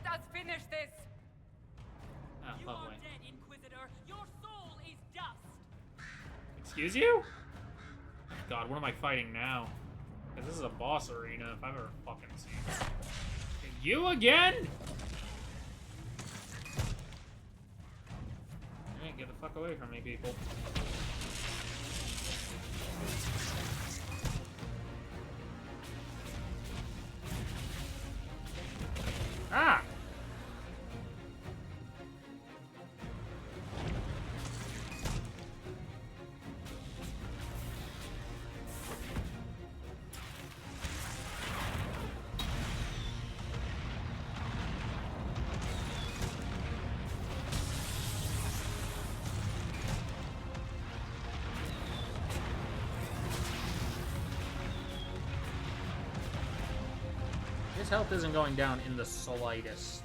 us finish this. Ah, You lovely. are dead, Inquisitor. Your soul is dust. Excuse you? God, what am I fighting now? Because this is a boss arena if I've ever fucking seen it. You again? Alright, get the fuck away from me, people. Ah! His health isn't going down in the slightest.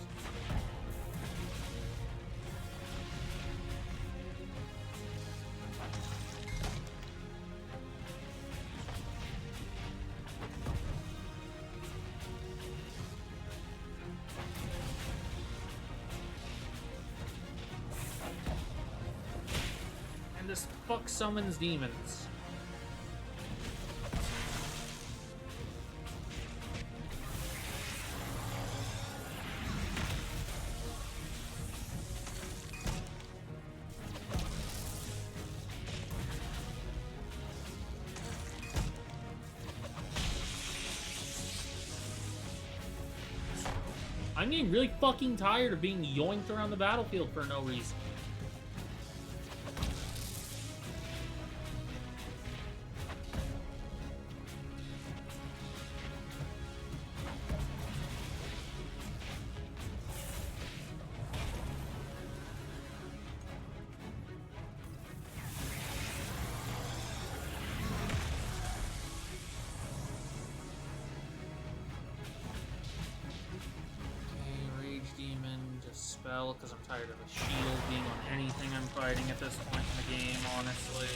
And this fuck summons demons. I'm getting really fucking tired of being yoinked around the battlefield for no reason. Because I'm tired of a shield being on anything I'm fighting at this point in the game, honestly.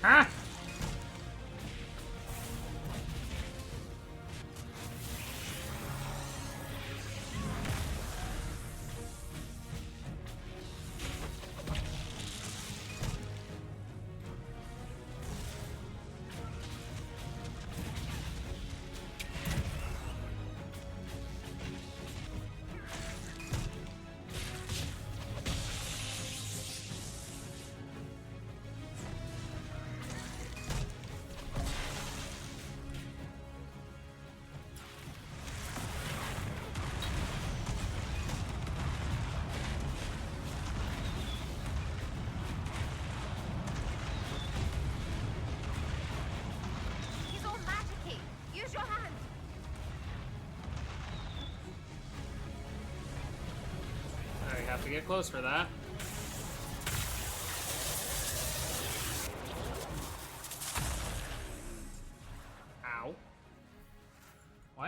Huh? Have to get close for that.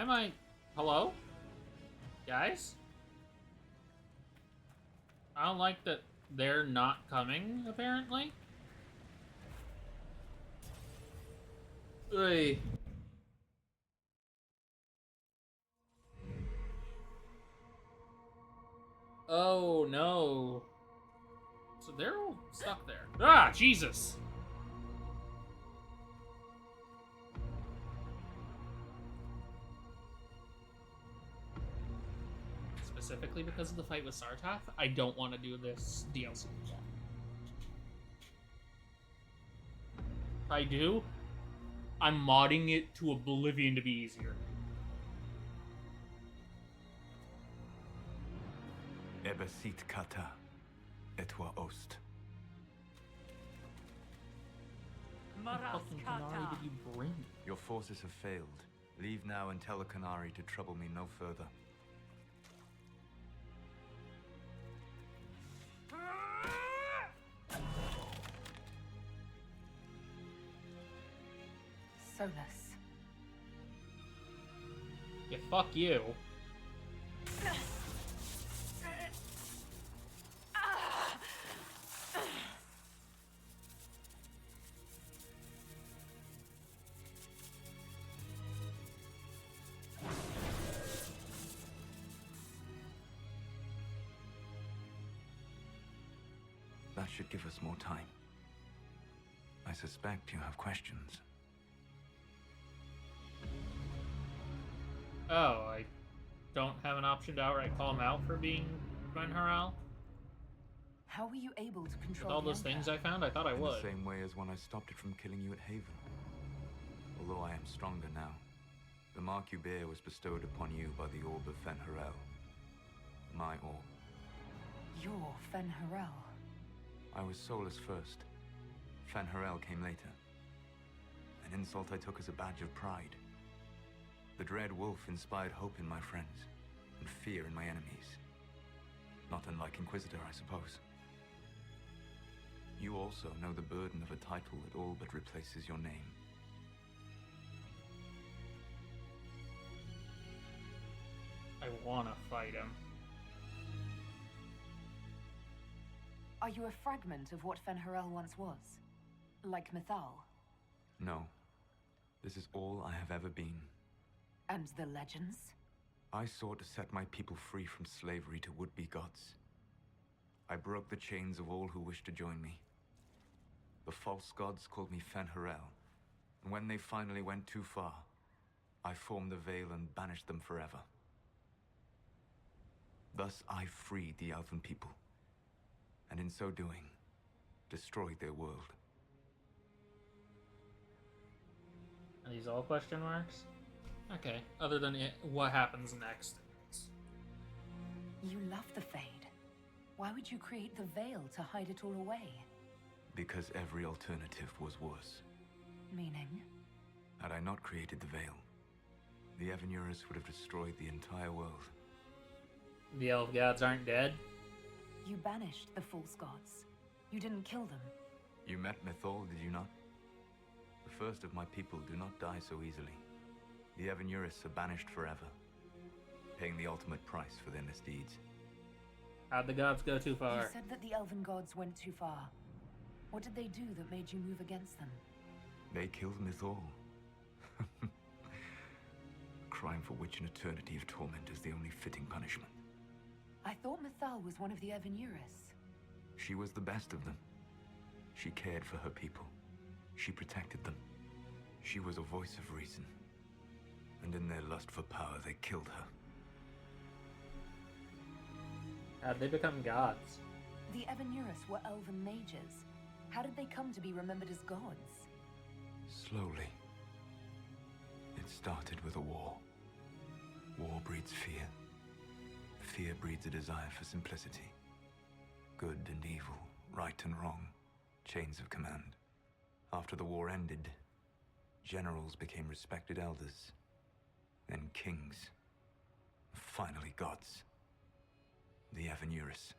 am I... Hello? Guys? I don't like that they're not coming, apparently. Ugh. Oh, no. So they're all stuck there. Ah, Jesus! Specifically because of the fight with Sartath, I don't want to do this DLC again. If I do, I'm modding it to oblivion to be easier. Ebesit kata, etwa ost. What fucking Qunari did you bring? Your forces have failed. Leave now and tell the Qunari to trouble me no further. Solus. Yeah, fuck you. That should give us more time. I suspect you have questions. Oh, I don't have an option to outright call him out for being Gwenharal? How were you able to control With all the those things Emperor? I found, I thought I In would. the same way as when I stopped it from killing you at Haven. Although I am stronger now. The mark you bear was bestowed upon you by the Orb of Fen'Harel. My orb. You're Fen'Harel. I was Solus first. Fen'Harel came later. An insult I took as a badge of pride. The Dread Wolf inspired hope in my friends, and fear in my enemies. Not unlike Inquisitor, I suppose. You also know the burden of a title that all but replaces your name. I wanna fight him. Are you a fragment of what Fen'Harel once was? Like Mythal? No. This is all I have ever been. And the legends? I sought to set my people free from slavery to would-be gods. I broke the chains of all who wished to join me. The false gods called me Fen'Harel, and when they finally went too far, I formed the Veil and banished them forever. Thus I freed the Elven people, and in so doing, destroyed their world. Are these all question marks? Okay, other than it, what happens next. You love the Fade. Why would you create the Veil to hide it all away? Because every alternative was worse. Meaning? Had I not created the Veil, the Evanurus would have destroyed the entire world. The elf gods aren't dead? You banished the false gods. You didn't kill them. You met Mythal, did you not? The first of my people do not die so easily. The Evanurus are banished forever, paying the ultimate price for their misdeeds. How'd the gods go too far? You said that the Elven gods went too far. What did they do that made you move against them? They killed Mythal. A crime for which an eternity of torment is the only fitting punishment. I thought Mythal was one of the Evanurus. She was the best of them. She cared for her people. She protected them. She was a voice of reason. And in their lust for power, they killed her. How'd they become gods? The Evanurus were elven mages. How did they come to be remembered as gods? Slowly. It started with a war. War breeds fear. Fear breeds a desire for simplicity. Good and evil, right and wrong, chains of command. After the war ended, generals became respected elders. Then kings. Finally gods. The Evanurus.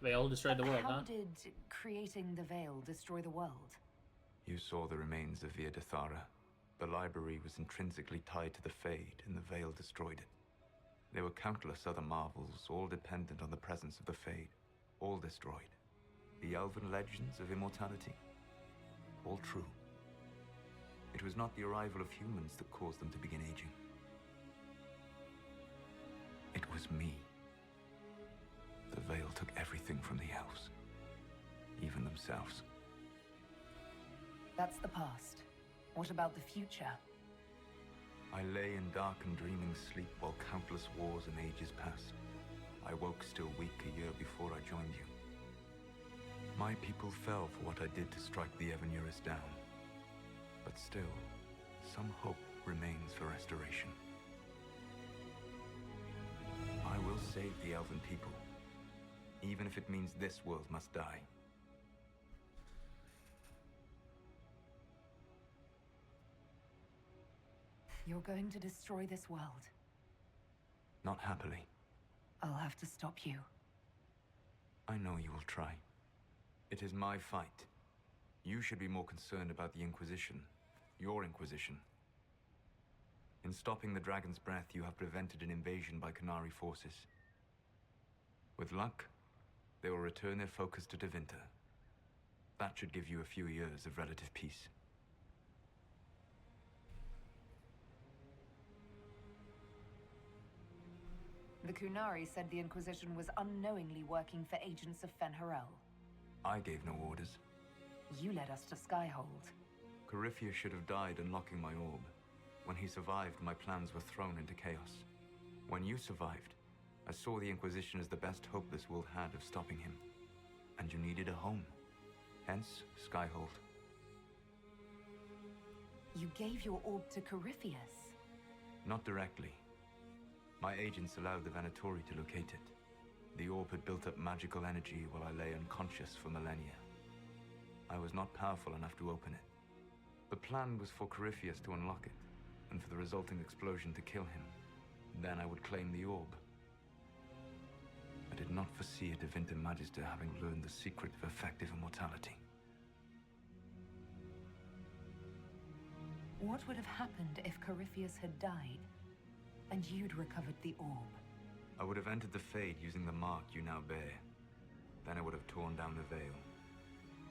Veil destroyed the world, How huh? did creating the Veil destroy the world? You saw the remains of Via Dathara, The library was intrinsically tied to the Fade, and the Veil destroyed it. There were countless other marvels, all dependent on the presence of the Fade, all destroyed. The elven legends of immortality, all true. It was not the arrival of humans that caused them to begin aging. It was me. The Veil took everything from the elves, even themselves. That's the past. What about the future? I lay in dark and dreaming sleep while countless wars and ages passed. I woke still weak a year before I joined you. My people fell for what I did to strike the Evanurus down. But still, some hope remains for restoration. I will save the elven people, even if it means this world must die. You're going to destroy this world. Not happily. I'll have to stop you. I know you will try. It is my fight. You should be more concerned about the Inquisition. Your Inquisition. In stopping the Dragon's Breath, you have prevented an invasion by Qunari forces. With luck, they will return their focus to Tevinter. That should give you a few years of relative peace. The Qunari said the Inquisition was unknowingly working for agents of Fen'Harel. I gave no orders. You led us to Skyhold. Corypheus should have died unlocking my orb. When he survived, my plans were thrown into chaos. When you survived, I saw the Inquisition as the best hope this world had of stopping him. And you needed a home. Hence, Skyhold. You gave your orb to Corypheus? Not directly. My agents allowed the Venatori to locate it. The orb had built up magical energy while I lay unconscious for millennia. I was not powerful enough to open it. The plan was for Corypheus to unlock it, and for the resulting explosion to kill him. Then I would claim the orb. I did not foresee a Tevinter Magister having learned the secret of effective immortality. What would have happened if Corypheus had died, and you'd recovered the orb? I would have entered the Fade using the mark you now bear. Then I would have torn down the veil.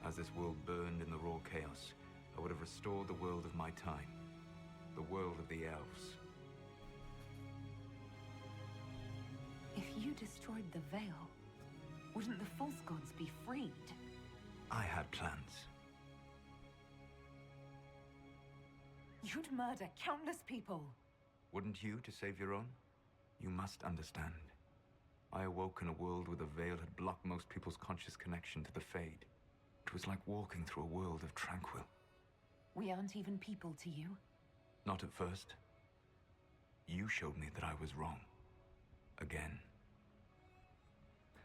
As this world burned in the raw chaos, I would have restored the world of my time. The world of the elves. If you destroyed the veil, wouldn't the false gods be freed? I had plans. You'd murder countless people. Wouldn't you to save your own? You must understand. I awoke in a world where the veil had blocked most people's conscious connection to the Fade. It was like walking through a world of tranquil. We aren't even people to you. Not at first. You showed me that I was wrong. Again.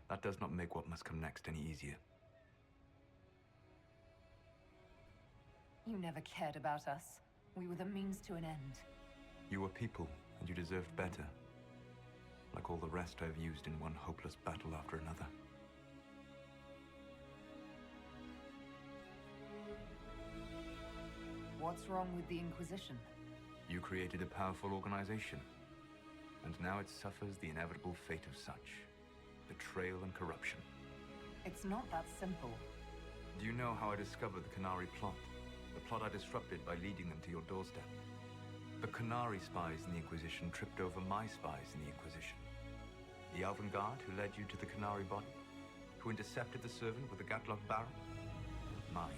That does not make what must come next any easier. You never cared about us. We were the means to an end. You were people, and you deserved better. Like all the rest I've used in one hopeless battle after another. What's wrong with the Inquisition? You created a powerful organization, and now it suffers the inevitable fate of such. Betrayal and corruption. It's not that simple. Do you know how I discovered the Qunari plot? The plot I disrupted by leading them to your doorstep. The Qunari spies in the Inquisition tripped over my spies in the Inquisition. The Elven Guard who led you to the Qunari body? Who intercepted the servant with the Gatlock barrel? Mine.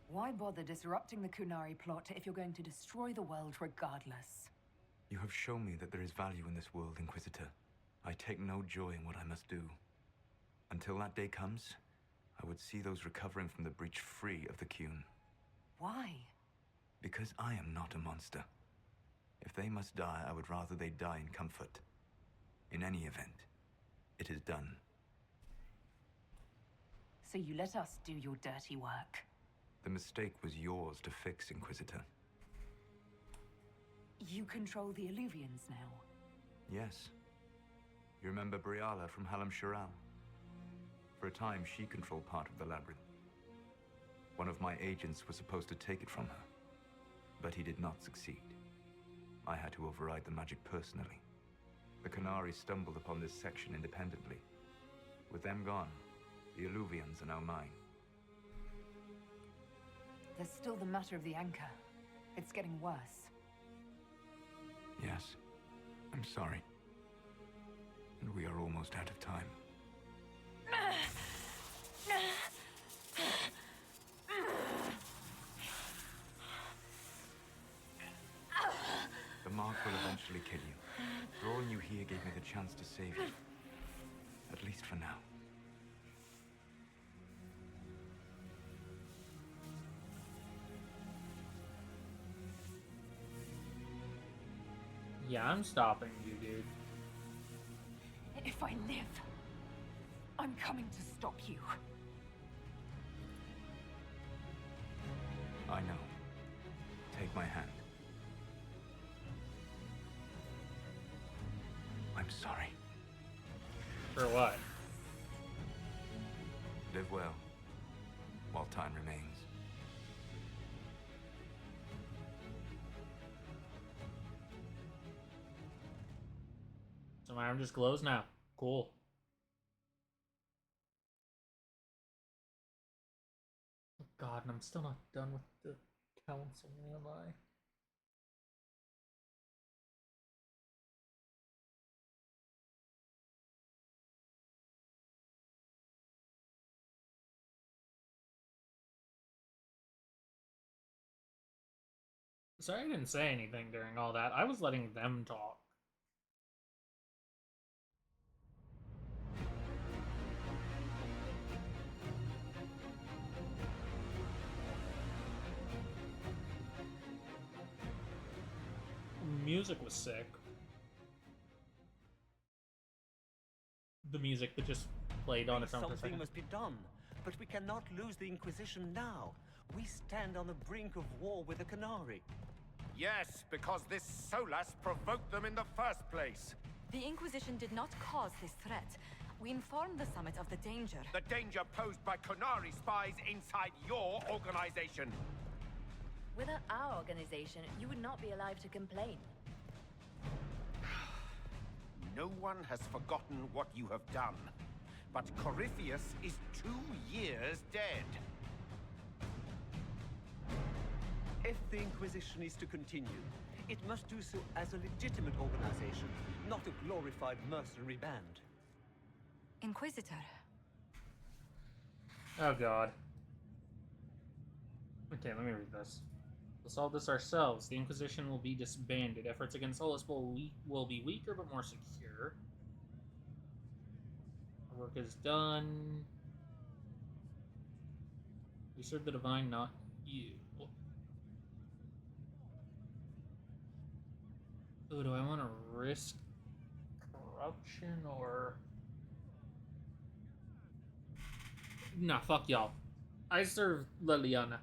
Why bother disrupting the Qunari plot if you're going to destroy the world regardless? You have shown me that there is value in this world, Inquisitor. I take no joy in what I must do. Until that day comes, I would see those recovering from the breach free of the Qun. Why? Because I am not a monster. If they must die, I would rather they die in comfort. In any event, it is done. So you let us do your dirty work? The mistake was yours to fix, Inquisitor. You control the Illuvians now? Yes. You remember Briala from Halam Shiral? For a time, she controlled part of the labyrinth. One of my agents was supposed to take it from her, but he did not succeed. I had to override the magic personally. The Qunari stumbled upon this section independently. With them gone, the Illuvians are now mine. There's still the matter of the anchor. It's getting worse. Yes, I'm sorry. And we are almost out of time. The mark will eventually kill you. Drawing you here gave me the chance to save you. At least for now. Yeah, I'm stopping you, dude. If I live, I'm coming to stop you. I know. Take my hand. I'm sorry. For what? Live well, while time remains. So my arm just glows now. Cool. Oh God, and I'm still not done with the council, am I? Sorry I didn't say anything during all that. I was letting them talk. Music was sick. The music that just played on its own for a Something second. must be done, but we cannot lose the Inquisition now. We stand on the brink of war with the Qunari. Yes, because this Solas provoked them in the first place. The Inquisition did not cause this threat. We informed the Summit of the danger. The danger posed by Qunari spies inside your organization. Without our organization, you would not be alive to complain. No one has forgotten what you have done. But Corypheus is 2 years dead. If the Inquisition is to continue, it must do so as a legitimate organization, not a glorified mercenary band. Inquisitor. Oh God. Okay, let me read this. We'll solve this ourselves. The Inquisition will be disbanded. Efforts against Solus will be weaker but more secure. Our work is done. We serve the divine, not you. Ooh, do I want to risk corruption or... Nah, fuck y'all. I serve Liliana.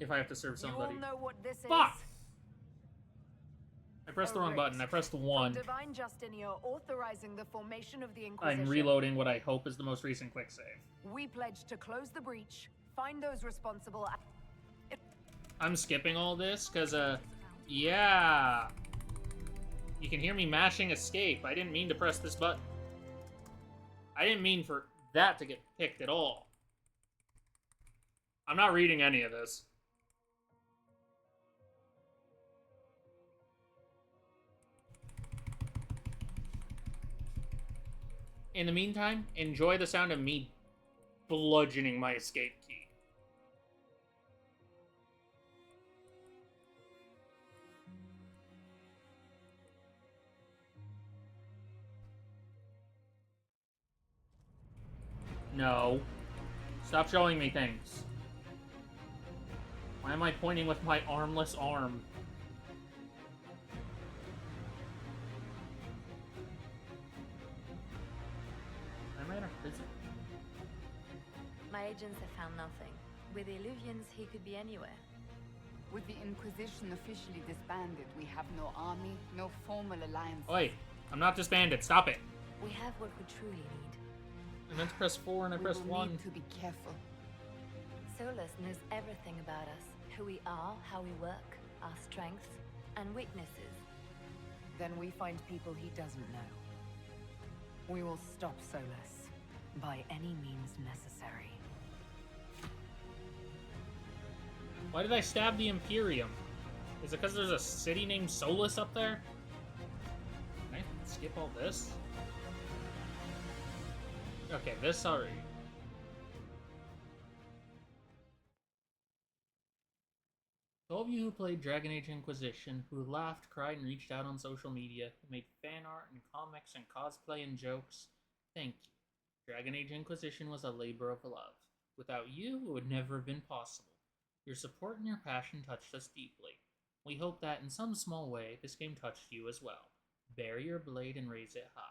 If I have to serve somebody. You all know what this Fuck! is? I pressed the wrong button. I pressed the 1. Divine Justinian authorizing the formation of the Inquisition. I'm reloading what I hope is the most recent quick save. We pledge to close the breach, find those responsible. I'm skipping all this because, yeah. You can hear me mashing escape. I didn't mean to press this button. I didn't mean for that to get picked at all. I'm not reading any of this. In the meantime, enjoy the sound of me bludgeoning my escape key. No. Stop showing me things. Why am I pointing with my armless arm? Am I in a prison? My agents have found nothing. With the Illuvians, he could be anywhere. With the Inquisition officially disbanded, we have no army, no formal alliance. Oi, I'm not disbanded. Stop it. We have what we truly need. I meant to press 4 and I pressed We will 1. need to be careful. Solus knows everything about us. Who we are, how we work, our strengths and weaknesses. Then we find people he doesn't know. We will stop Solus by any means necessary. Why did I stab the Imperium? Is it because there's a city named Solus up there? Can I skip all this? Okay, this already. To all of you who played Dragon Age Inquisition, who laughed, cried, and reached out on social media, who made fan art and comics and cosplay and jokes, thank you. Dragon Age Inquisition was a labor of love. Without you, it would never have been possible. Your support and your passion touched us deeply. We hope that, in some small way, this game touched you as well. Bear your blade and raise it high.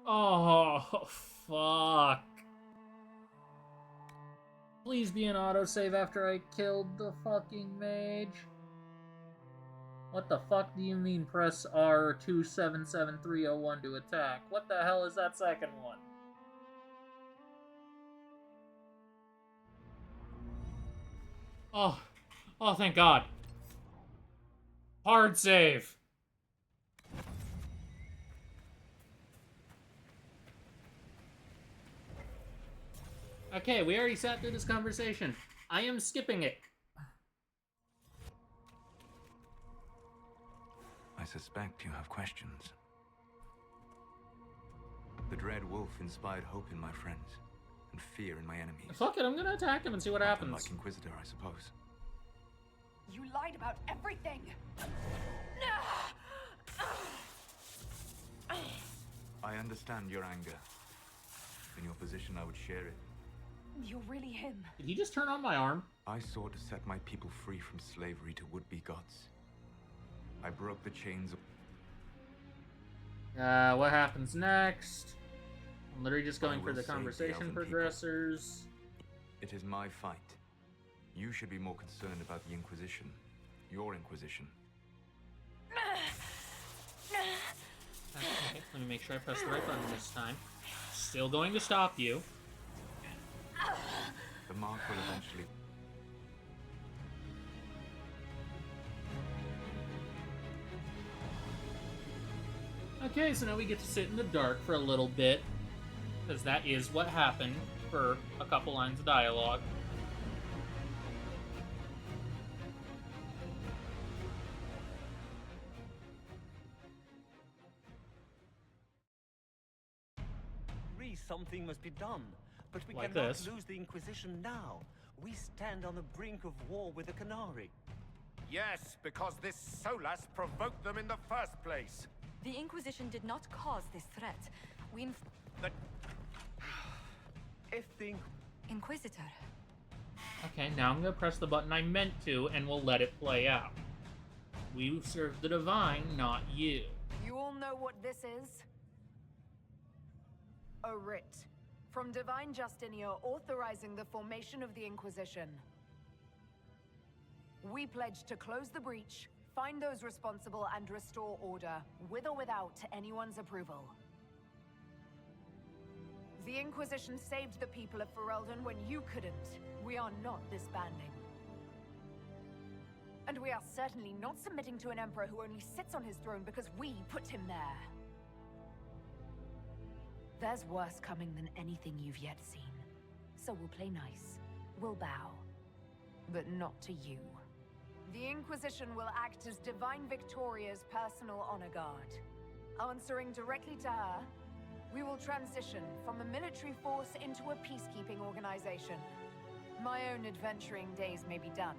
Oh, fuck. Please be an autosave after I killed the fucking mage. What the fuck do you mean press R277301 to attack? What the hell is that second one? Oh, thank God. Hard save. Okay, we already sat through this conversation. I am skipping it. I suspect you have questions. The Dread Wolf inspired hope in my friends, and fear in my enemies. Fuck it, I'm gonna attack him and see what happens. Like Inquisitor, I suppose. You lied about everything! I understand your anger. In your position, I would share it. You're really him. Did he just turn on my arm? I sought to set my people free from slavery to would-be gods. I broke the chains of... What happens next? I'm literally just going for the save the conversation elven progressors. It is my fight. You should be more concerned about the Inquisition. Your Inquisition. Okay, let me make sure I press the right button this time. Still going to stop you. The mark will eventually... Okay, so now we get to sit in the dark for a little bit. Because that is what happened for a couple lines of dialogue. Something must be done, but we Like cannot this. lose the Inquisition now. We stand on the brink of war with the Qunari. Yes, because this Solus provoked them in the first place. The Inquisition did not cause this threat. We The... If the Inquisitor. Okay, now I'm gonna press the button I meant to, and we'll let it play out. We serve the Divine, not you. You all know what this is? A writ from Divine Justinia authorizing the formation of the Inquisition. We pledge to close the breach, find those responsible, and restore order, with or without anyone's approval. The Inquisition saved the people of Ferelden when you couldn't. We are not disbanding. And we are certainly not submitting to an emperor who only sits on his throne because we put him there. There's worse coming than anything you've yet seen. So we'll play nice. We'll bow. But not to you. The Inquisition will act as Divine Victoria's personal honor guard. Answering directly to her, we will transition from a military force into a peacekeeping organization. My own adventuring days may be done,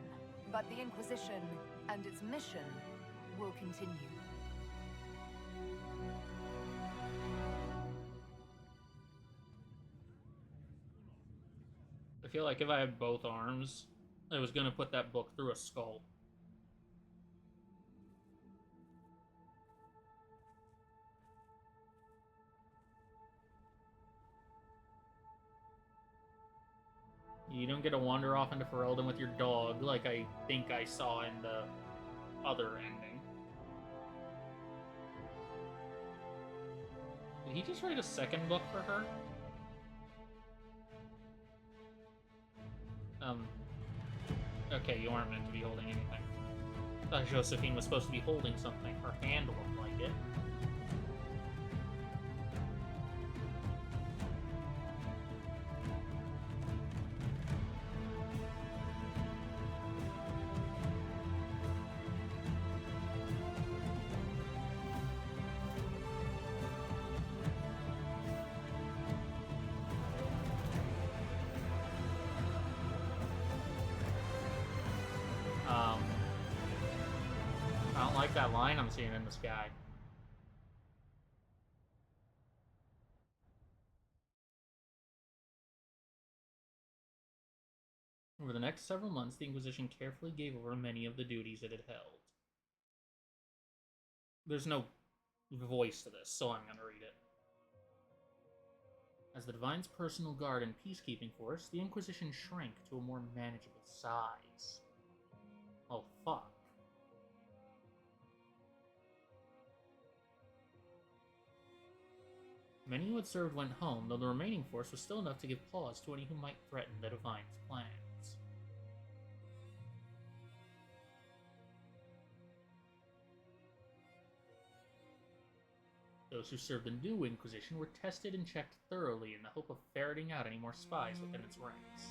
but the Inquisition and its mission will continue. I feel like if I had both arms, I was gonna put that book through a skull. You don't get to wander off into Ferelden with your dog like I think I saw in the other ending. Did he just write a second book for her? Okay, you aren't meant to be holding anything. I thought Josephine was supposed to be holding something. Her hand looked like it. I don't like that line I'm seeing in the sky. Over the next several months, the Inquisition carefully gave over many of the duties it had held. There's no voice to this, so I'm going to read it. As the Divine's personal guard and peacekeeping force, the Inquisition shrank to a more manageable size. Oh, fuck. Many who had served went home, though the remaining force was still enough to give pause to any who might threaten the Divine's plans. Those who served the new Inquisition were tested and checked thoroughly in the hope of ferreting out any more spies within its ranks.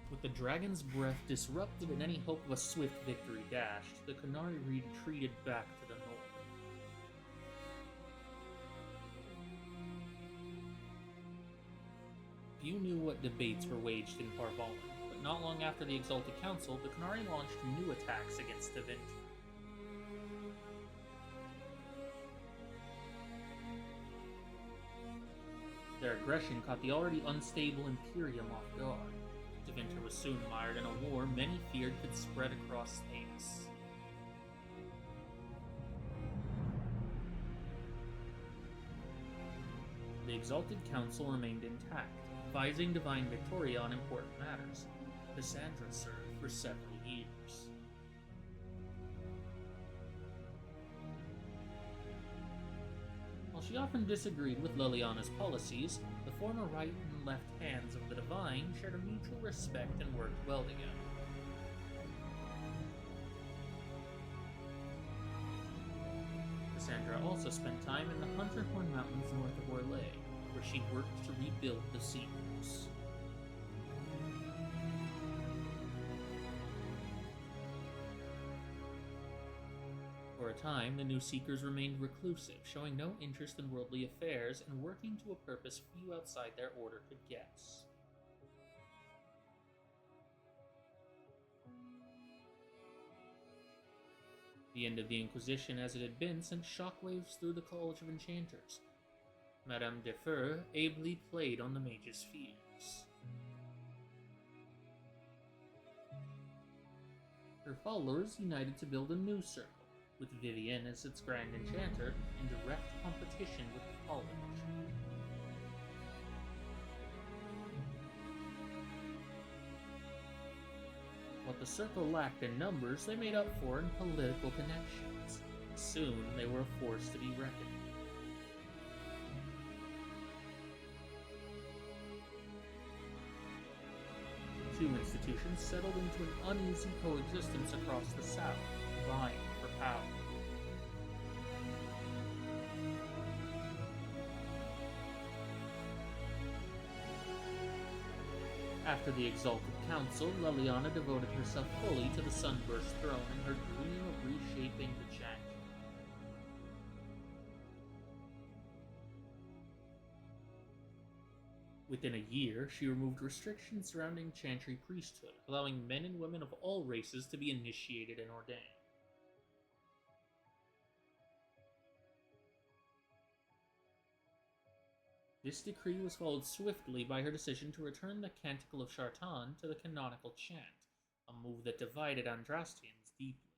With the dragon's breath disrupted and any hope of a swift victory dashed, the Qunari retreated back to the north. Few knew what debates were waged in Parvalin, but not long after the Exalted Council, the Qunari launched new attacks against the Venture. Their aggression caught the already unstable Imperium off guard. Deventer was soon mired in a war many feared could spread across Thames. The Exalted Council remained intact, advising Divine Victoria on important matters. Cassandra served for several years. While she often disagreed with Liliana's policies, the former right and left hands of the Divine shared a mutual respect and worked well together. Cassandra also spent time in the Hunterhorn Mountains north of Orlais, where she worked to rebuild the Seekers. For a time, the new Seekers remained reclusive, showing no interest in worldly affairs and working to a purpose few outside their order could guess. The end of the Inquisition as it had been sent shockwaves through the College of Enchanters. Madame de Feur ably played on the mage's fears. Her followers united to build a new circle, with Vivienne as its Grand Enchanter in direct competition with the College. What the Circle lacked in numbers, they made up for in political connections. Soon, they were a force to be reckoned with. Two institutions settled into an uneasy coexistence across the South, vying for power. After the Exalted Council, Liliana devoted herself fully to the Sunburst throne and her dream of reshaping the Chantry. Within a year, she removed restrictions surrounding Chantry priesthood, allowing men and women of all races to be initiated and ordained. This decree was followed swiftly by her decision to return the Canticle of Shartan to the canonical chant, a move that divided Andrastians deeply.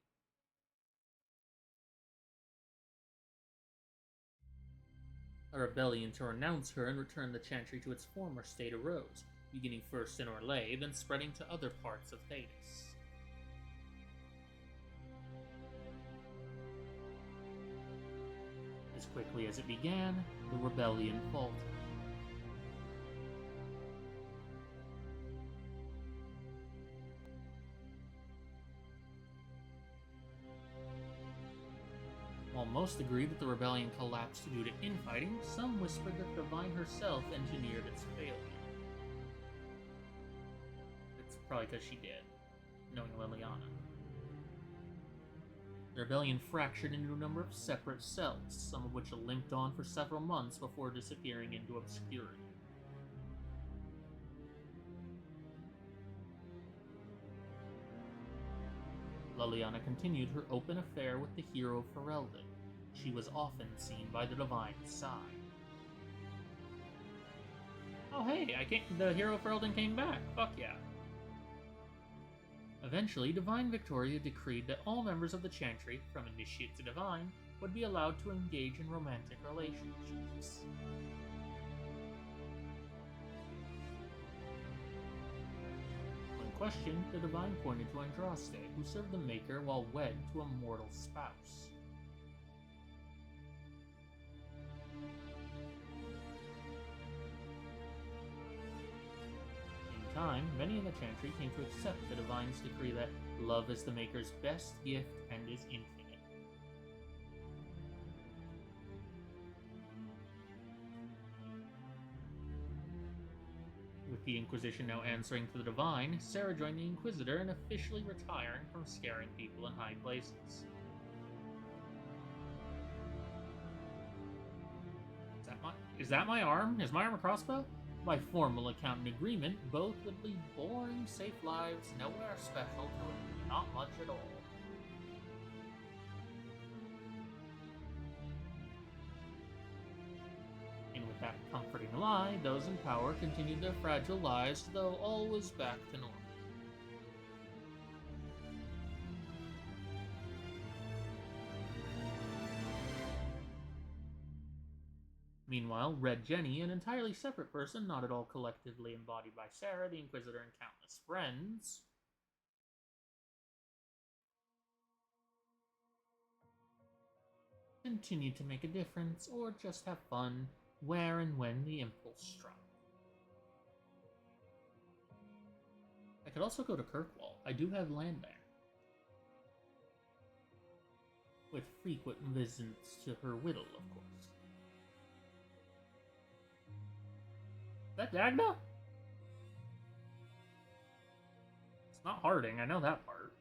A rebellion to renounce her and return the chantry to its former state arose, beginning first in Orlais, then spreading to other parts of Thedas. As quickly as it began, the rebellion faltered. While most agreed that the rebellion collapsed due to infighting, some whispered that the Divine herself engineered its failure. It's probably because she did, knowing Liliana. The rebellion fractured into a number of separate cells, some of which limped on for several months before disappearing into obscurity. Liliana continued her open affair with the hero Ferelden. She was often seen by the Divine's side. Oh hey, the hero Ferelden came back. Fuck yeah. Eventually, Divine Victoria decreed that all members of the Chantry, from Initiate to Divine, would be allowed to engage in romantic relationships. When questioned, the Divine pointed to Andraste, who served the Maker while wed to a mortal spouse. In time, many in the Chantry came to accept the Divine's decree that love is the Maker's best gift and is infinite. With the Inquisition now answering to the Divine, Sarah joined the Inquisitor and officially retiring from scaring people in high places. Is that my arm? Is my arm a crossbow? By formal account and agreement, both would lead boring, safe lives, nowhere special to not much at all. And with that comforting lie, those in power continued their fragile lives, though all was back to normal. Meanwhile, Red Jenny, an entirely separate person, not at all collectively embodied by Sarah, the Inquisitor, and countless friends, continued to make a difference, or just have fun, where and when the impulse struck. I could also go to Kirkwall. I do have land there. With frequent visits to her Whittle, of course. Is that Dagna? It's not Harding, I know that part.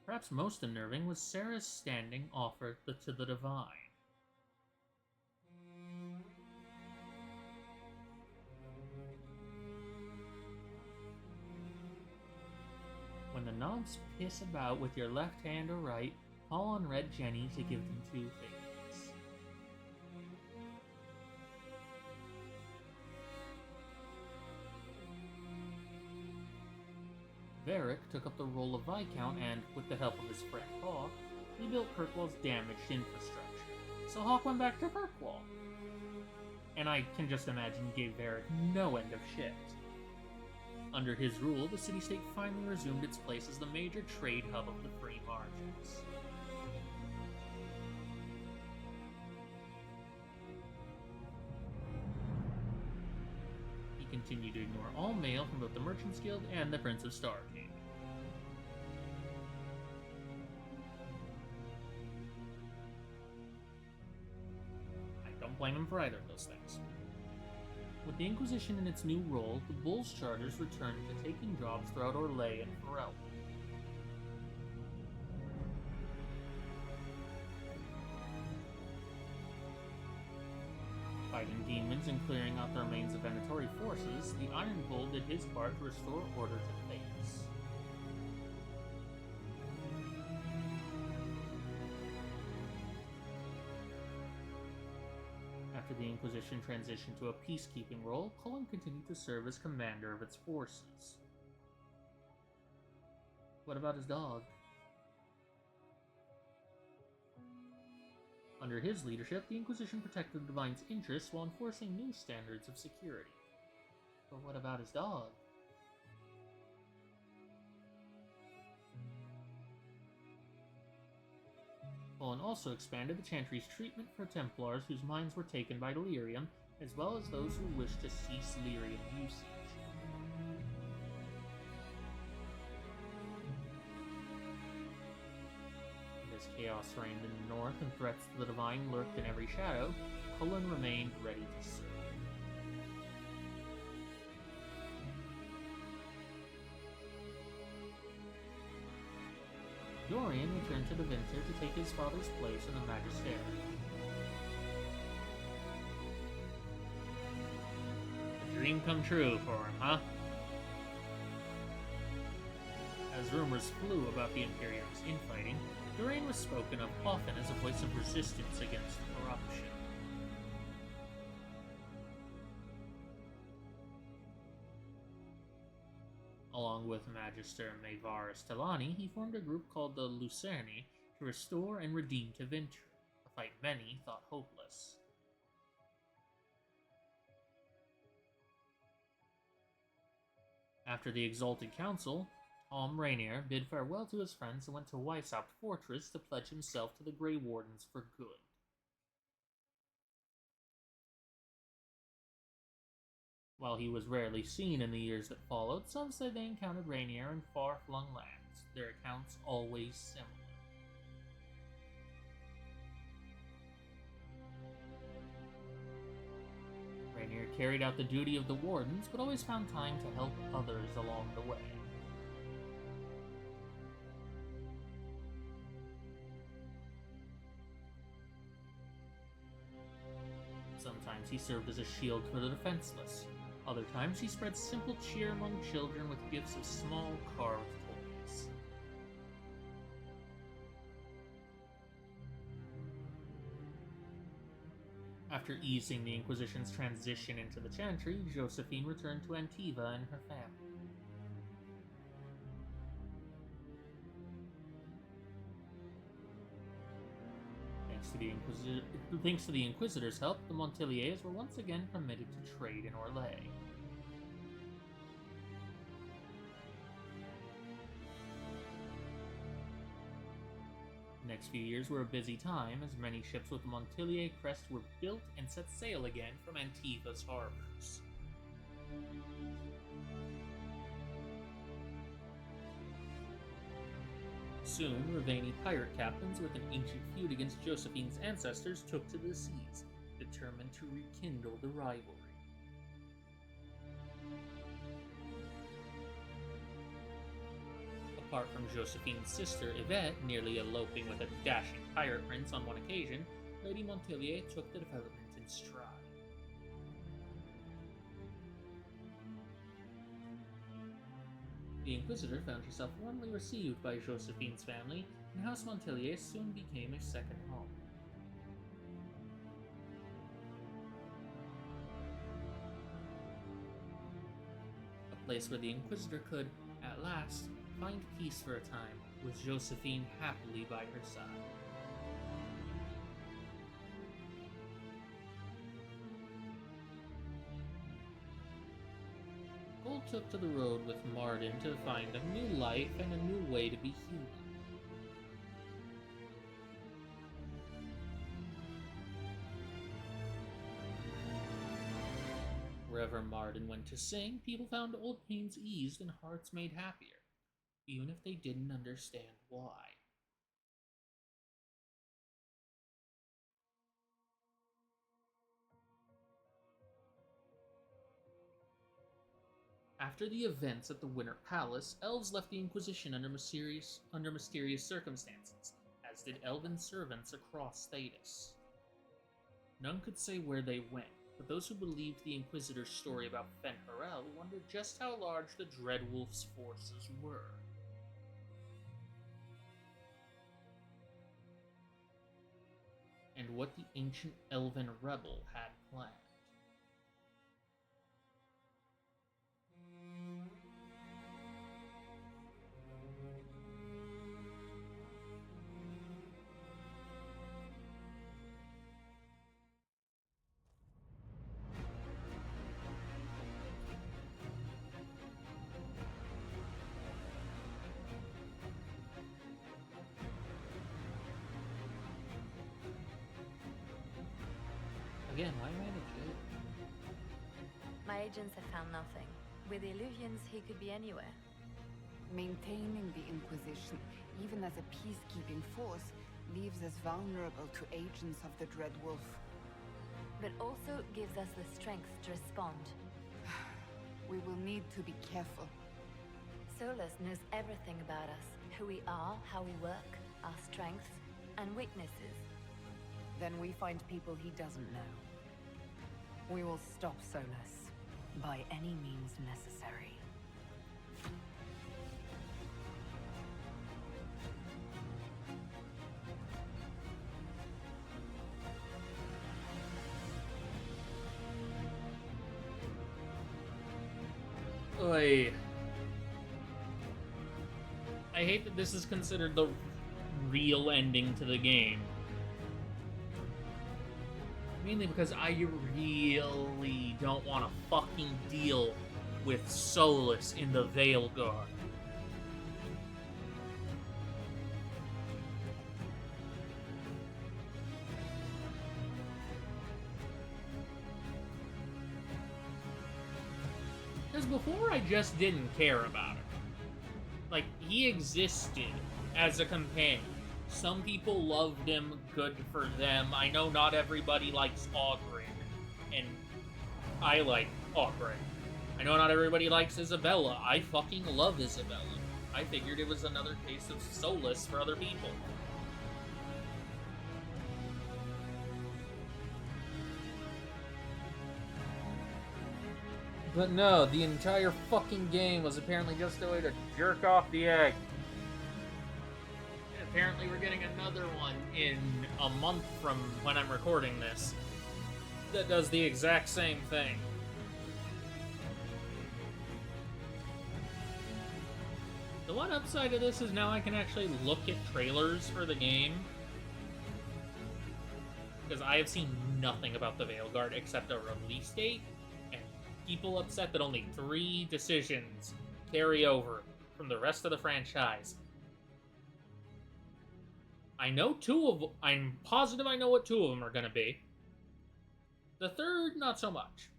Perhaps most unnerving was Sarah's standing offer to the Divine. When the nods piss about with your left hand or right, call on Red Jenny to give them 2 things. Varric took up the role of Viscount and, with the help of his friend Hawk, rebuilt Kirkwall's damaged infrastructure. So Hawk went back to Kirkwall. And I can just imagine gave Varric no end of shit. Under his rule, the city-state finally resumed its place as the major trade hub of the Free Margins. He continued to ignore all mail from both the Merchants Guild and the Prince of Starcade. I don't blame him for either of those things. With the Inquisition in its new role, the Bulls Charters returned to taking jobs throughout Orlais and Ferelden. Fighting demons and clearing out the remains of Venatori forces, the Iron Bull did his part to restore order to Thedas. After the Inquisition transitioned to a peacekeeping role, Cullen continued to serve as commander of its forces. What about his dog? Under his leadership, the Inquisition protected the Divine's interests while enforcing new standards of security. But what about his dog? Cullen also expanded the Chantry's treatment for Templars whose minds were taken by delirium, as well as those who wished to cease lyrium usage. As chaos reigned in the north and threats to the Divine lurked in every shadow, Cullen remained ready to serve. Dorian returned to the Winter to take his father's place in the Magistery. A dream come true for him, huh? As rumors flew about the Imperium's infighting, Dorian was spoken of often as a voice of resistance against corruption. Along with Magister Maevaris Talani, he formed a group called the Lucerni to restore and redeem Tevinter, a fight many thought hopeless. After the Exalted Council, Tom Rainier bid farewell to his friends and went to Weishaupt Fortress to pledge himself to the Grey Wardens for good. While he was rarely seen in the years that followed, some say they encountered Rainier in far-flung lands, their accounts always similar. Rainier carried out the duty of the Wardens, but always found time to help others along the way. Sometimes he served as a shield for the defenseless. Other times he spread simple cheer among children with gifts of small carved toys. After easing the Inquisition's transition into the Chantry, Josephine returned to Antiva and her family. Thanks to the Inquisitor's help, the Montiliers were once again permitted to trade in Orlais. The next few years were a busy time, as many ships with the Montilier crest were built and set sail again from Antiva's harbors. Soon, Ravani pirate captains with an ancient feud against Josephine's ancestors took to the seas, determined to rekindle the rivalry. Apart from Josephine's sister Yvette nearly eloping with a dashing pirate prince on one occasion, Lady Montilier took the development in stride. The Inquisitor found herself warmly received by Josephine's family, and House Montilier soon became a second home. A place where the Inquisitor could, at last, find peace for a time, with Josephine happily by her side. Gold took to the road with Marden to find a new life and a new way to be human. Wherever Marden went to sing, people found old pains eased and hearts made happier, even if they didn't understand why. After the events at the Winter Palace, elves left the Inquisition under mysterious circumstances, as did elven servants across Thedas. None could say where they went, but those who believed the Inquisitor's story about Fen-Harel wondered just how large the Dreadwolf's forces were. and what the ancient elven rebel had planned. Again, why manage it? My agents have found nothing. With the Illuvians, he could be anywhere. Maintaining the Inquisition, even as a peacekeeping force, leaves us vulnerable to agents of the Dread Wolf. But also gives us the strength to respond. We will need to be careful. Solus knows everything about us. Who we are, how we work, our strengths, and weaknesses. Then we find people he doesn't know. We will stop Solus, by any means necessary. Oy. I hate that this is considered the real ending to the game. Mainly because I really don't want to fucking deal with Solus in the Veilguard. Because before I just didn't care about him. Like, he existed as a companion. Some people loved him, good for them. I know not everybody likes Ogren, and I like Ogren. I know not everybody likes Isabella. I fucking love Isabella. I figured it was another case of Solus for other people. But no, the entire fucking game was apparently just a way to jerk off the egg. And apparently we're getting another one in a month from when I'm recording this that does the exact same thing. The one upside of this is now I can actually look at trailers for the game. Because I have seen nothing about the Veilguard except a release date. People upset that only 3 decisions carry over from the rest of the franchise. I know 2 of them. I'm positive I know what 2 of them are going to be. The third, not so much.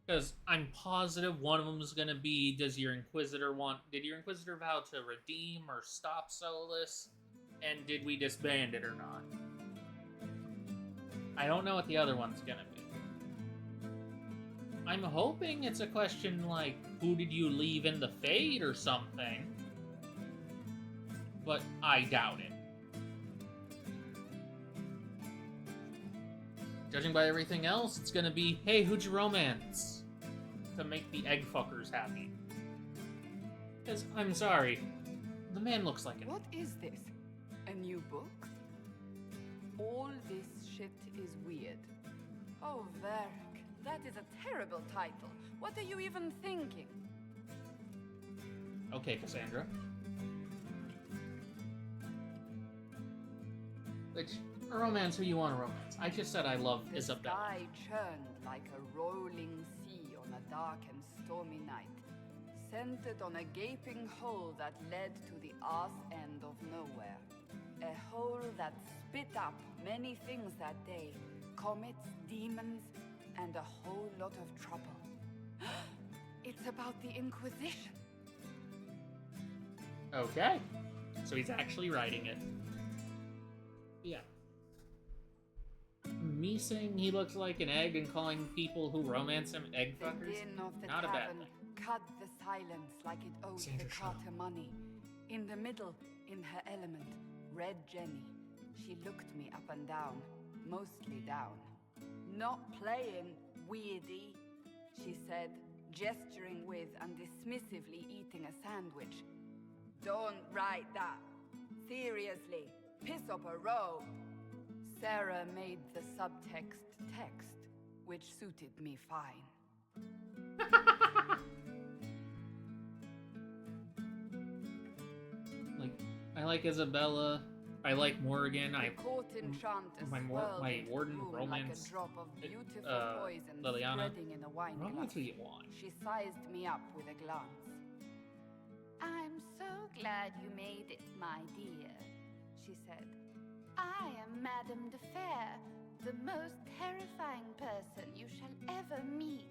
Because I'm positive one of them is going to be, did your Inquisitor vow to redeem or stop Solus? And did we disband it or not? I don't know what the other one's going to be. I'm hoping it's a question like, who did you leave in the Fade or something? But I doubt it. Judging by everything else, it's gonna be, hey, who'd you romance? To make the egg fuckers happy. Because, I'm sorry, the man looks like it. What is this? A new book? All this shit is weird. Oh, Verk. That is a terrible title. What are you even thinking? Okay, Cassandra. Which, romance who you want to romance. I just said I love Isabella. The sky churned like a rolling sea on a dark and stormy night, centered on a gaping hole that led to the arse end of nowhere. A hole that spit up many things that day. Comets, demons, and a whole lot of trouble. It's about the Inquisition. Okay. So he's actually writing it. Yeah. Me saying he looks like an egg and calling people who romance him egg fuckers? The din of the Not a bad tavern thing. cut the silence like it owed Sandra the Carter money. In the middle, in her element, Red Jenny. She looked me up and down, mostly down. Not playing, weirdy, she said, gesturing with and dismissively eating a sandwich. Don't write that. Seriously, piss up a row. Sarah made the subtext text, which suited me fine. I like Isabella. I like Morrigan. The court enchanters my warden room romance. like a drop of beautiful poison Liliana. spreading in a wine glass. Romance who you want. She sized me up with a glance. I'm so glad you made it, my dear, she said. I am Madame de Fair, the most terrifying person you shall ever meet.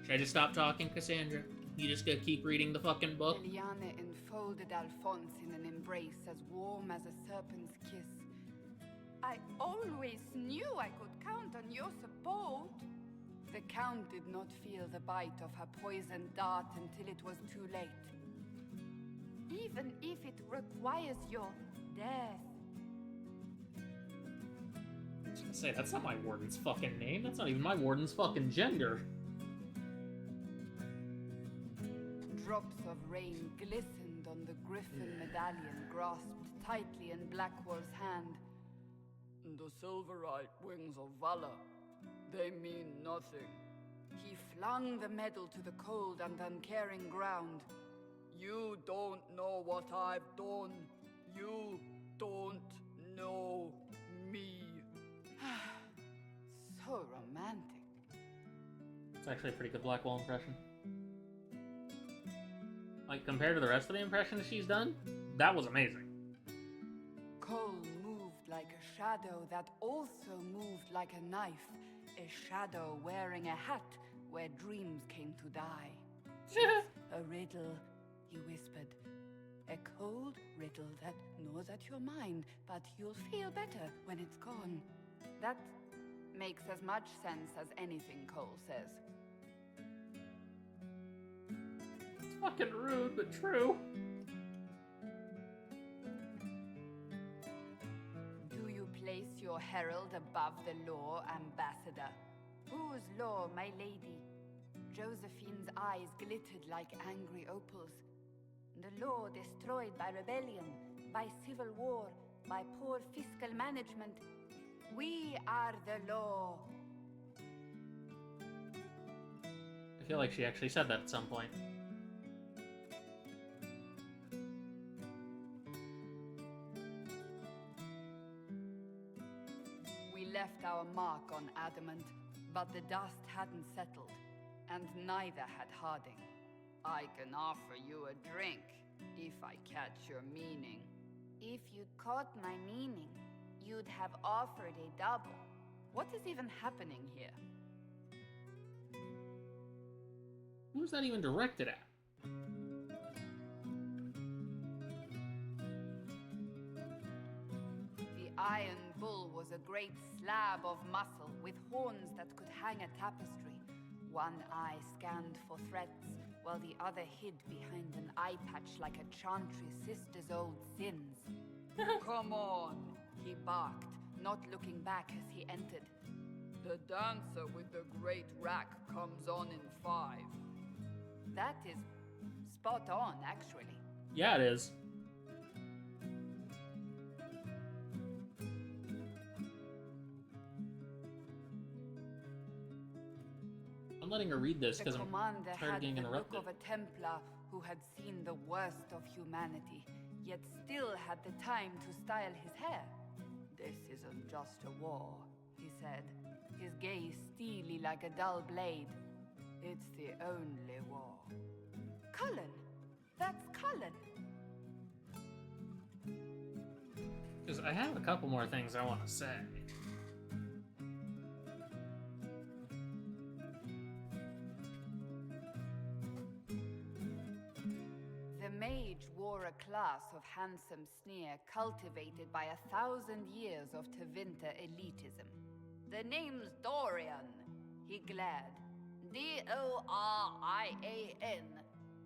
Should I just stop talking, Cassandra? You just gotta keep reading the fucking book? Liliana enfolded Alphonse in an embrace as warm as a serpent's kiss. I always knew I could count on your support. The Count did not feel the bite of her poisoned dart until it was too late. Even if it requires your death. I was gonna say, that's not my warden's fucking name. That's not even my warden's fucking gender. Drops of rain glistened on the griffin medallion grasped tightly in Blackwall's hand. The silverite wings of valor, they mean nothing. He flung the medal to the cold and uncaring ground. You don't know what I've done. You don't know me. So romantic. It's actually a pretty good Blackwall impression. Like, compared to the rest of the impressions she's done, that was amazing. Cole moved like a shadow that also moved like a knife. A shadow wearing a hat where dreams came to die. It's a riddle, he whispered. A cold riddle that gnaws at your mind, but you'll feel better when it's gone. That makes as much sense as anything Cole says. It's fucking rude, but true. Do you place your herald above the law, Ambassador? Whose law, my lady? Josephine's eyes glittered like angry opals. The law destroyed by rebellion, by civil war, by poor fiscal management. We are the law. I feel like she actually said that at some point. We left our mark on adamant, but the dust hadn't settled, and neither had Harding. I can offer you a drink, if I catch your meaning. If you'd caught my meaning, you'd have offered a double. What is even happening here? Who's that even directed at? The Iron Bull was a great slab of muscle with horns that could hang a tapestry. One eye scanned for threats, while the other hid behind an eye patch like a chantry sister's old sins. Come on, he barked, not looking back as he entered. The dancer with the great rack comes on in 5. That is spot on, actually. Yeah, it is. I'm letting her read this because I'm commander tired of had getting the interrupted. look of a Templar who had seen the worst of humanity, yet still had the time to style his hair. This isn't just a war, he said, his gaze steely like a dull blade. It's the only war. Cullen! That's Cullen! Because I have a couple more things I want to say. The mage wore a class of handsome sneer cultivated by 1,000 years of Tevinter elitism. The name's Dorian, he glared. D-O-R-I-A-N.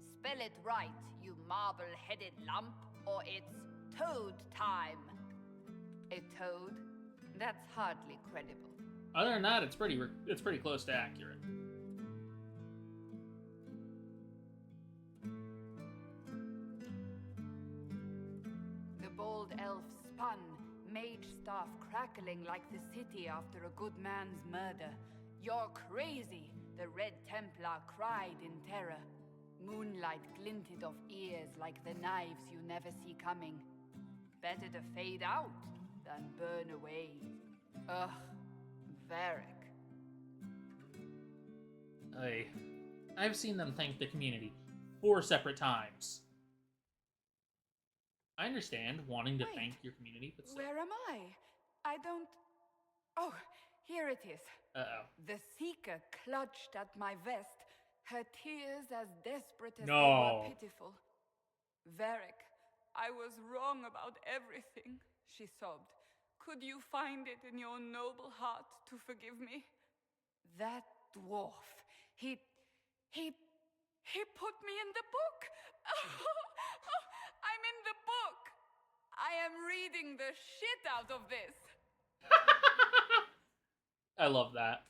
Spell it right, you marble-headed lump, or it's toad time. A toad? That's hardly credible. Other than that, it's pretty close to accurate. old elf spun, mage staff crackling like the city after a good man's murder. You're crazy, the Red Templar cried in terror. Moonlight glinted off ears like the knives you never see coming. Better to fade out than burn away. Ugh, Varric. I've seen them thank the community 4 separate times. I understand wanting to Wait, thank your community, but still. Where am I? I don't... Oh, here it is. Uh-oh. The Seeker clutched at my vest, her tears as desperate as they No. were pitiful. Varric, I was wrong about everything, she sobbed. Could you find it in your noble heart to forgive me? That dwarf, he put me in the book! I'm in the book! I am reading the shit out of this! I love that.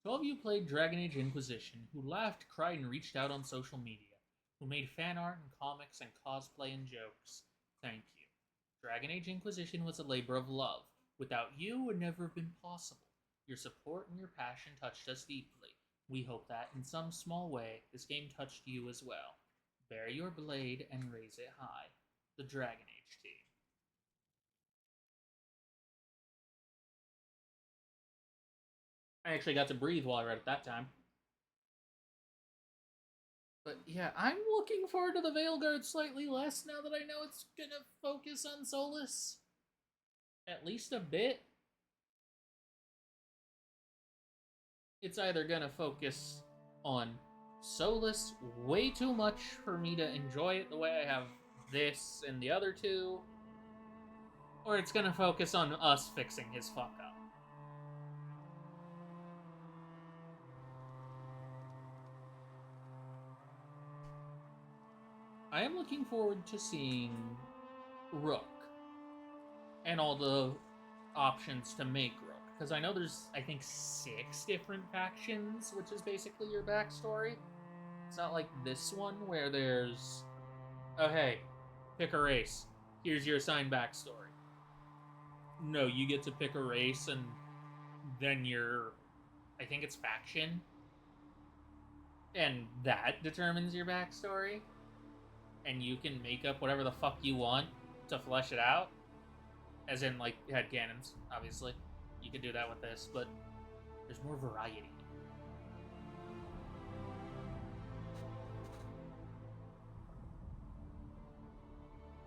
12 of you played Dragon Age Inquisition, who laughed, cried, and reached out on social media, who made fan art and comics and cosplay and jokes. Thank you. Dragon Age Inquisition was a labor of love. Without you, it would never have been possible. Your support and your passion touched us deeply. We hope that, in some small way, this game touched you as well. Bear your blade and raise it high. The Dragon Age team. I actually got to breathe while I read it that time. But yeah, I'm looking forward to the Veilguard slightly less now that I know it's gonna focus on Solus. At least a bit. It's either gonna focus on Solus way too much for me to enjoy it the way I have this and the other two, or it's gonna focus on us fixing his fuck up. I am looking forward to seeing Rook and all the options to make Rook, because I know there's, I think, 6 different factions, which is basically your backstory. It's not like this one where there's, oh hey, pick a race, here's your assigned backstory. No, you get to pick a race and then your, I think it's faction, and that determines your backstory. And you can make up whatever the fuck you want to flesh it out. As in, like, headcanons, obviously. You can do that with this, but there's more variety.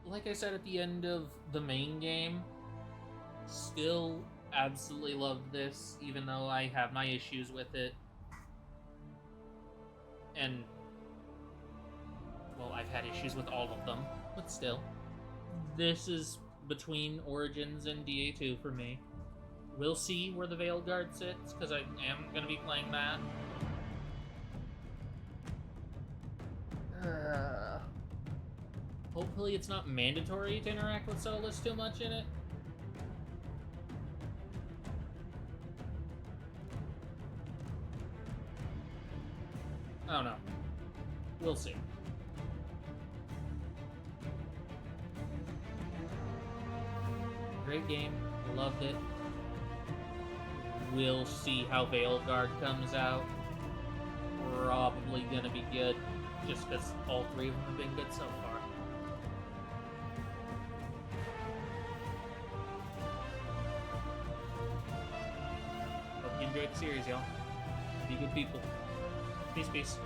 Like I said at the end of the main game, still absolutely love this, even though I have my issues with it. And well, I've had issues with all of them, but still. This is between Origins and DA2 for me. We'll see where the Veilguard sits, because I am going to be playing that. Hopefully it's not mandatory to interact with Solus too much in it. I don't know. We'll see. Great game, loved it. We'll see how Veilguard comes out. Probably gonna be good, just because all 3 of them have been good so far. Hope you enjoyed the series, y'all. Be good people. Peace, peace.